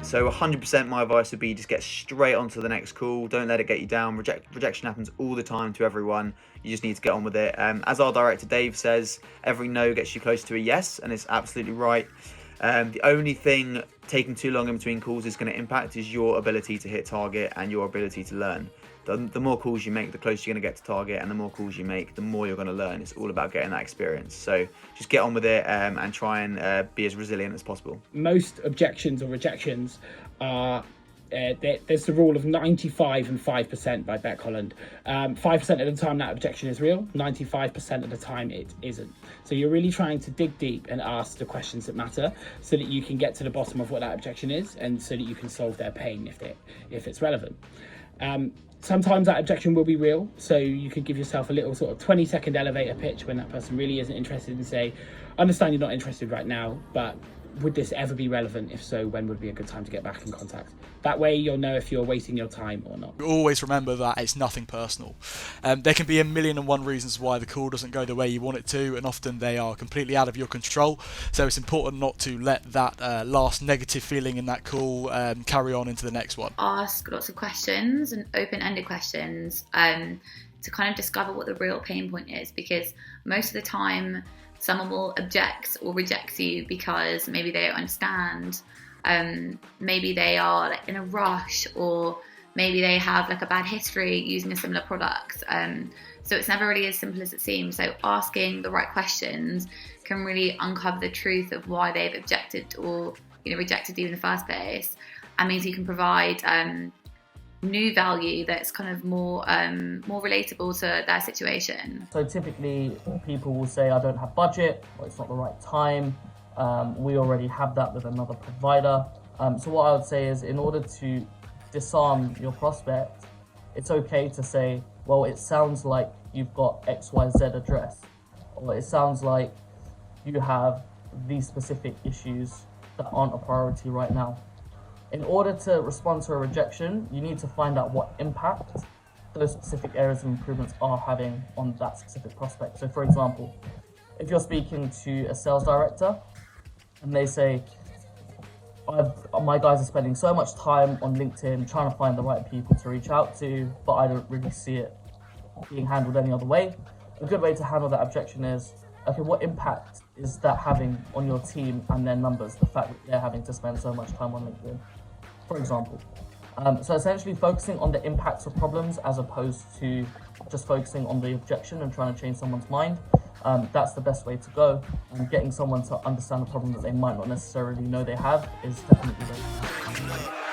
So 100% my advice would be just get straight onto the next call. Don't let it get you down. Rejection happens all the time to everyone. You just need to get on with it. As our director Dave says, every no gets you closer to a yes, and it's absolutely right. The only thing taking too long in between calls is going to impact is your ability to hit target and your ability to learn. The more calls you make, the closer you're going to get to target, and the more calls you make, the more you're going to learn. It's all about getting that experience. So just get on with it and try and be as resilient as possible. Most objections or rejections are there's the rule of 95 and 5% by Beck Holland. 5% of the time that objection is real, 95% of the time it isn't. So you're really trying to dig deep and ask the questions that matter so that you can get to the bottom of what that objection is, and so that you can solve their pain if it's relevant. Sometimes that objection will be real, so you can give yourself a little sort of 20-second elevator pitch when that person really isn't interested, and say, understand you're not interested right now, but would this ever be relevant? If so, when would be a good time to get back in contact? That way you'll know if you're wasting your time or not. Always remember that it's nothing personal. There can be 1,000,001 reasons why the call doesn't go the way you want it to, and often they are completely out of your control. So it's important not to let that last negative feeling in that call carry on into the next one. Ask lots of questions and open-ended questions to kind of discover what the real pain point is, because most of the time someone will object or reject you because maybe they don't understand, maybe they are in a rush, or maybe they have like a bad history using a similar product. So it's never really as simple as it seems. So asking the right questions can really uncover the truth of why they've objected or rejected you in the first place, and means you can provide new value that's kind of more relatable to their situation. So typically people will say, I don't have budget, or it's not the right time. We already have that with another provider. So what I would say is, in order to disarm your prospect, it's okay to say, well, it sounds like you've got XYZ address, or it sounds like you have these specific issues that aren't a priority right now. In order to respond to a rejection, you need to find out what impact those specific areas of improvements are having on that specific prospect. So for example, if you're speaking to a sales director and they say, my guys are spending so much time on LinkedIn trying to find the right people to reach out to, but I don't really see it being handled any other way. A good way to handle that objection is, okay, what impact is that having on your team and their numbers, the fact that they're having to spend so much time on LinkedIn, for example. So essentially focusing on the impacts of problems as opposed to just focusing on the objection and trying to change someone's mind. That's the best way to go. And getting someone to understand the problem that they might not necessarily know they have is definitely the way.